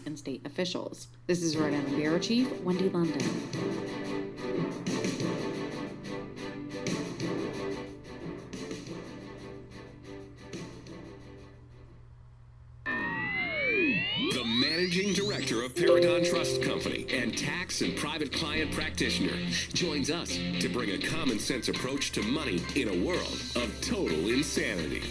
and state officials. This is Rhode Island Bureau Chief Wendy London. Managing Director of Paragon Trust Company and tax and private client practitioner, joins us to bring a common sense approach to money in a world of total insanity.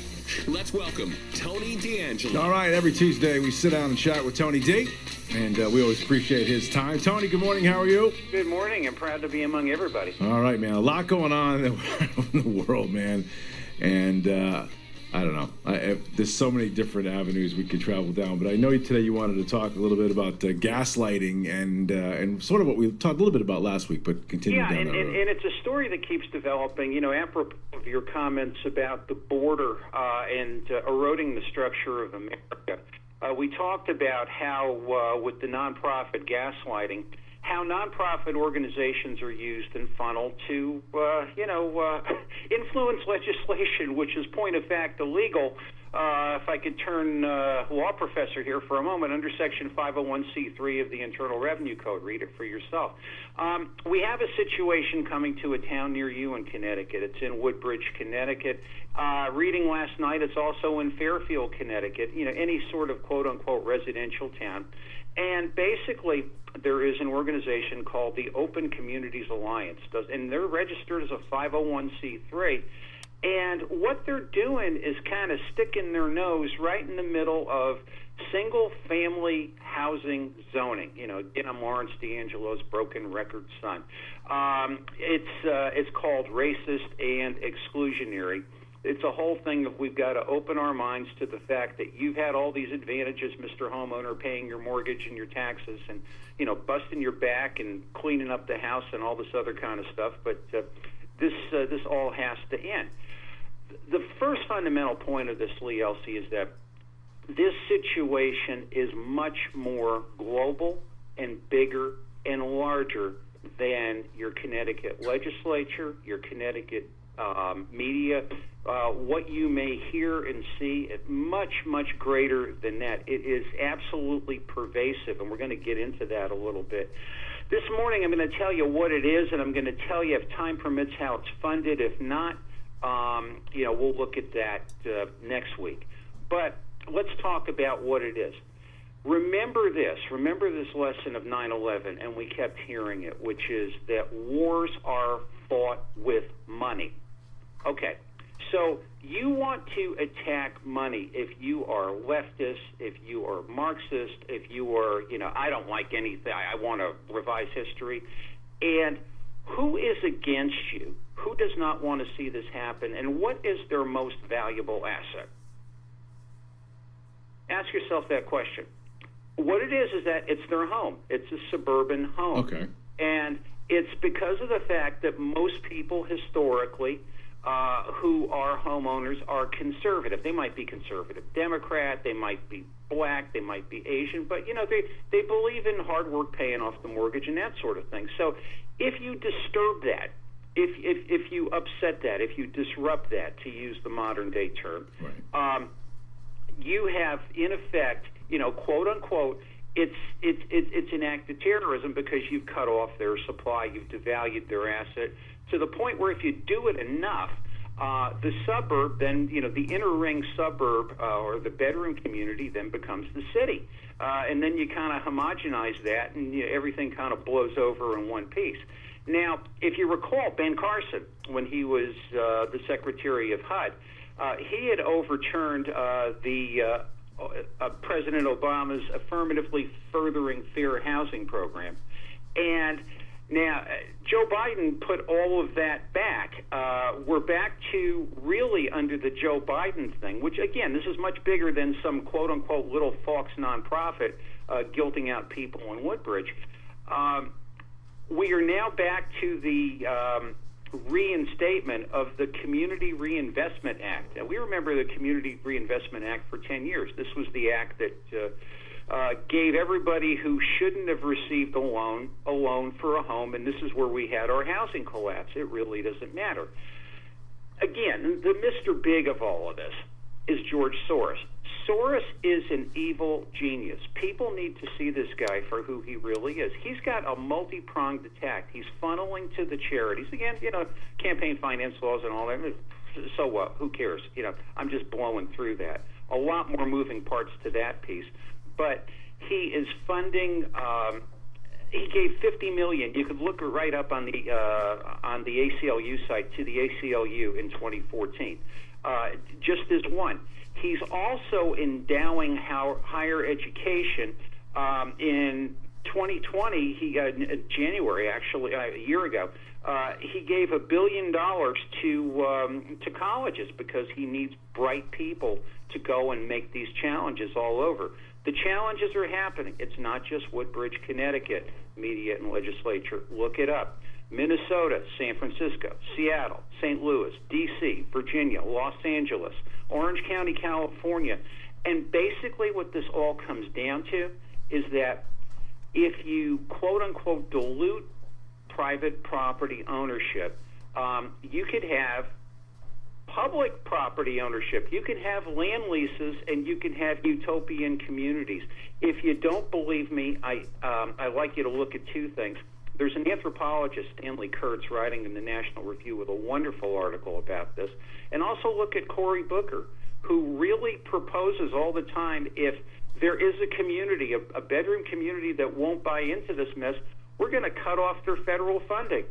Let's welcome Tony D'Angelo. All right, every Tuesday we sit down and chat with Tony D, and we always appreciate his time. Tony, good morning. How are you? Good morning. I'm proud to be among everybody. All right, man. A lot going on in the world, man, and I don't know. There's so many different avenues we could travel down, but I know today you wanted to talk a little bit about gaslighting and sort of what we talked a little bit about last week, but continue down that road. And it's a story that keeps developing. You know, apropos of your comments about the border and eroding the structure of America, we talked about how with the nonprofit gaslighting, how nonprofit organizations are used and funneled to, influence legislation, which is point of fact illegal. If I could turn law professor here for a moment, under Section 501c3 of the Internal Revenue Code, read it for yourself. We have a situation coming to a town near you in Connecticut. It's in Woodbridge, Connecticut. Reading last night, it's also in Fairfield, Connecticut. You know, any sort of quote-unquote residential town. And basically, there is an organization called the Open Communities Alliance, and they're registered as a 501c3. And what they're doing is kind of sticking their nose right in the middle of single-family housing zoning. You know, again, I'm Lawrence D'Angelo's broken record son. It's called racist and exclusionary. It's a whole thing of we've got to open our minds to the fact that you've had all these advantages, Mr. Homeowner, paying your mortgage and your taxes and, you know, busting your back and cleaning up the house and all this other kind of stuff. But this all has to end. The first fundamental point of this, Lee Elci, is that this situation is much more global and bigger and larger than your Connecticut legislature, your Connecticut media, what you may hear and see. Much, much greater than that. It is absolutely pervasive, and we're going to get into that a little bit. This morning I'm going to tell you what it is, and I'm going to tell you, if time permits, how it's funded. If not, we'll look at that next week. But let's talk about what it is. Remember this lesson of 9/11, and we kept hearing it, which is that wars are fought with money. Okay, so you want to attack money if you are leftist, if you are Marxist, if you are, I don't like anything, I want to revise history. And who is against you? Who does not want to see this happen? And what is their most valuable asset? Ask yourself that question. What it is that it's their home. It's a suburban home. Okay. And it's because of the fact that most people historically who are homeowners are conservative. They might be conservative Democrat, they might be black, they might be Asian, but they believe in hard work paying off the mortgage and that sort of thing. So if you disturb that, if you upset that, if you disrupt that, to use the modern day term, right. You have in effect, quote unquote, it's an act of terrorism because you've cut off their supply, you've devalued their asset, to the point where if you do it enough, the suburb, then, the inner ring suburb or the bedroom community then becomes the city. And then you kind of homogenize that, and everything kind of blows over in one piece. Now, if you recall, Ben Carson, when he was the Secretary of HUD, he had overturned President Obama's affirmatively furthering fair housing program. And now, Joe Biden put all of that back. We're back to really under the Joe Biden thing, which, again, this is much bigger than some quote-unquote little fox nonprofit guilting out people in Woodbridge. We are now back to the reinstatement of the Community Reinvestment Act. And we remember the Community Reinvestment Act for 10 years. This was the act that gave everybody who shouldn't have received a loan for a home, and this is where we had our housing collapse. It really doesn't matter. Again, the Mr. Big of all of this is George Soros. Soros is an evil genius. People need to see this guy for who he really is. He's got a multi-pronged attack. He's funneling to the charities. Again, campaign finance laws and all that. So what? Who cares? I'm just blowing through that. A lot more moving parts to that piece. But he is funding. He gave $50 million. You could look right up on the ACLU site to the ACLU in 2014. Just as one. He's also endowing higher education. In 2020, January actually, a year ago, he gave $1 billion to colleges because he needs bright people to go and make these challenges all over. The challenges are happening. It's not just Woodbridge, Connecticut, media and legislature. Look it up. Minnesota, San Francisco, Seattle, St. Louis, D.C., Virginia, Los Angeles, Orange County, California. And basically what this all comes down to is that if you, quote-unquote, dilute private property ownership, you could have public property ownership. You can have land leases, and you can have utopian communities. If you don't believe me, I'd like you to look at two things. There's an anthropologist, Stanley Kurtz, writing in the National Review with a wonderful article about this. And also look at Cory Booker, who really proposes all the time, if there is a community, a bedroom community that won't buy into this mess, we're going to cut off their federal funding.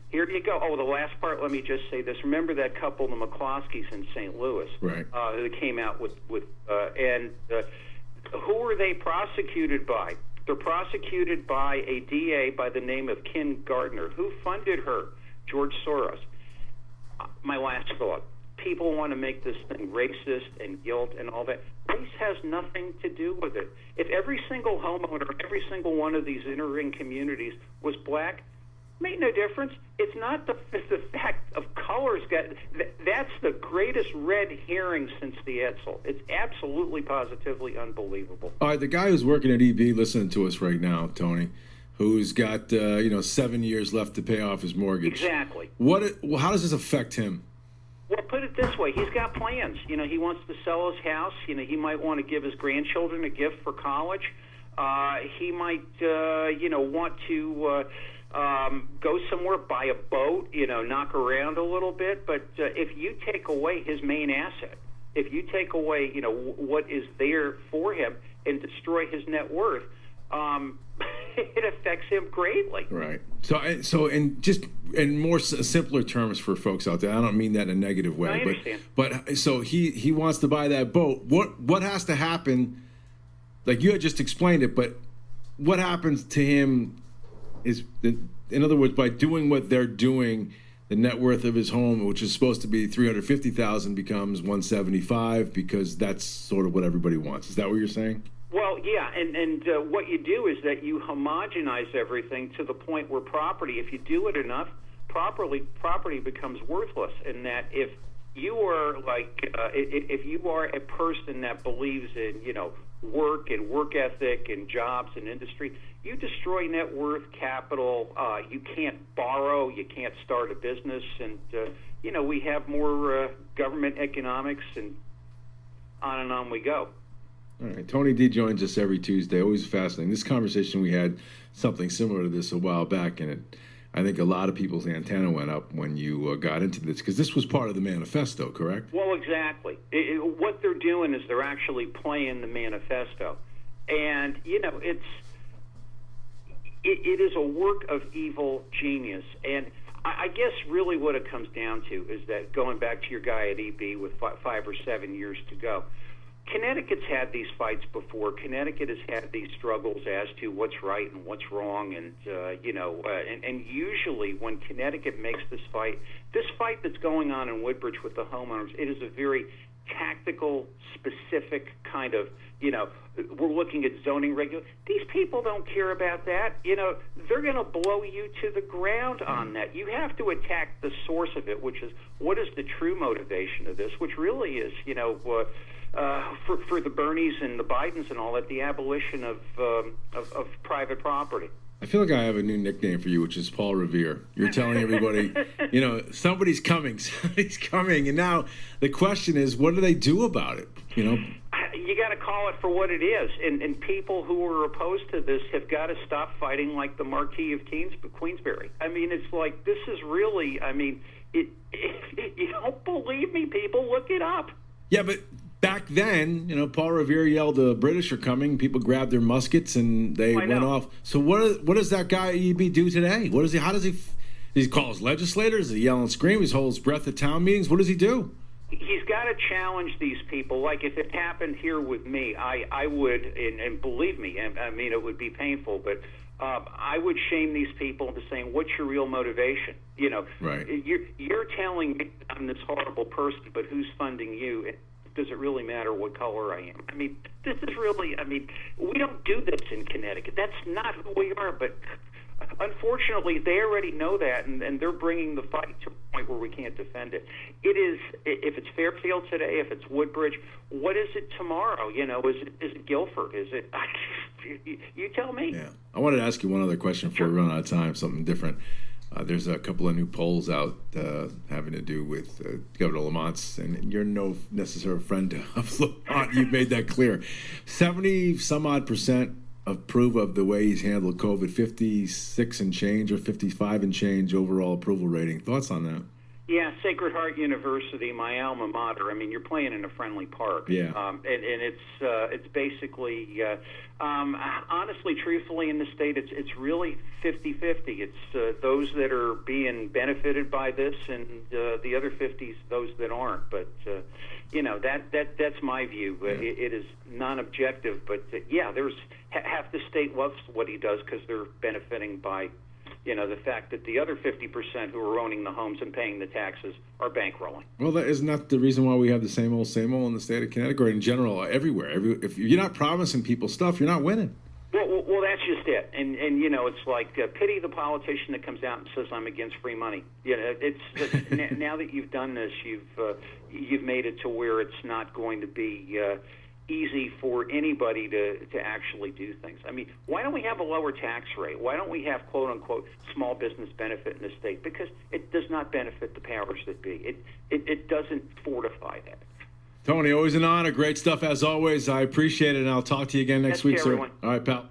Here you go. Oh, the last part, let me just say this. Remember that couple, the McCloskeys in St. Louis, right? Who came out with who were they prosecuted by? They're prosecuted by a DA by the name of Kim Gardner. Who funded her? George Soros. My last thought. People want to make this thing racist and guilt and all that. Race has nothing to do with it. If every single homeowner, every single one of these inner ring communities was black, made no difference. It's not the fact of colors. That's the greatest red herring since the Edsel. It's absolutely, positively unbelievable. All right, the guy who's working at EB listening to us right now, Tony, who's got 7 years left to pay off his mortgage. Exactly. How does this affect him? Well, put it this way: he's got plans. He wants to sell his house. He might want to give his grandchildren a gift for college. He might, want to. Go somewhere, buy a boat, knock around a little bit. But if you take away his main asset, if you take away, what is there for him and destroy his net worth, it affects him greatly. Right. So in more simpler terms for folks out there, I don't mean that in a negative way. I understand. But so he wants to buy that boat. What has to happen? Like you had just explained it, but what happens to him? In other words, by doing what they're doing, the net worth of his home, which is supposed to be $350,000, becomes $175 because that's sort of what everybody wants. Is that what you're saying? Well, yeah, and what you do is that you homogenize everything to the point where property, if you do it enough, property becomes worthless. And that if you are if you are a person that believes in work and work ethic and jobs and industry, you destroy net worth, capital. You can't borrow, you can't start a business, and we have more government economics, and on we go. All right, Tony D joins us every Tuesday. Always fascinating. This conversation, we had something similar to this a while back, and I think a lot of people's antenna went up when you got into this, because this was part of the manifesto, correct? Well, exactly. What they're doing is they're actually playing the manifesto, and it is a work of evil genius. And I guess really what it comes down to is that, going back to your guy at EB with 5 or 7 years to go, Connecticut's had these fights before. Connecticut has had these struggles as to what's right and what's wrong, and and usually when Connecticut makes this fight that's going on in Woodbridge with the homeowners, it is a very tactical, specific kind of, we're looking at zoning regulations. These people don't care about that. They're going to blow you to the ground on that. You have to attack the source of it, which is what is the true motivation of this, which really is, for the Bernies and the Bidens and all that, the abolition of private property. I feel like I have a new nickname for you, which is Paul Revere. You're telling everybody, somebody's coming, and now the question is, what do they do about it? you got to call it for what it is. And people who are opposed to this have got to stop fighting like the Marquis of Queensberry. I mean, it's like, this is really, I mean, if you don't believe me, people, look it up. Yeah, but back then, Paul Revere yelled, "The British are coming." People grabbed their muskets and they went off. So what does that guy EB do today? What is he? How does he? Does he call his legislators? Does he yell and scream? Does he hold his breath at town meetings? What does he do? He's got to challenge these people. Like, if it happened here with me, I would, and believe me, I mean, it would be painful, but I would shame these people into saying, "What's your real motivation?" Right. You're telling me I'm this horrible person, but who's funding you? Does it really matter what color I am? I mean, this is really, I mean, we don't do this in Connecticut. That's not who we are, but unfortunately, they already know that, and they're bringing the fight to a point where we can't defend it. It is, if it's Fairfield today, if it's Woodbridge, what is it tomorrow? Is it Guilford? Is it? You tell me. Yeah, I wanted to ask you one other question before we run out of time. Something different. There's a couple of new polls out having to do with Governor Lamont's, and you're no necessary friend of Lamont. You've made that clear. 70-some-odd% approve of the way he's handled COVID. 56 and change or 55 and change overall approval rating. Thoughts on that? Yeah, Sacred Heart University, my alma mater. I mean, you're playing in a friendly park. Yeah. And it's basically, honestly, truthfully, in the state, it's really 50-50. It's those that are being benefited by this, and the other 50s those that aren't. But that's my view. Yeah. It is non-objective, but there's half the state loves what he does because they're benefiting by the fact that the other 50% who are owning the homes and paying the taxes are bankrolling. Well, that isn't that the reason why we have the same old in the state of Connecticut, or in general, everywhere. If you're not promising people stuff, you're not winning. Well, that's just it. And it's like pity the politician that comes out and says, "I'm against free money." It's now that you've done this, you've made it to where it's not going to be easy for anybody to actually do things. I mean, why don't we have a lower tax rate? Why don't we have, quote unquote, small business benefit in the state? Because it does not benefit the powers that be. It doesn't fortify that. Tony, always an honor. Great stuff as always. I appreciate it, and I'll talk to you again next week, sir. Everyone. All right, pal.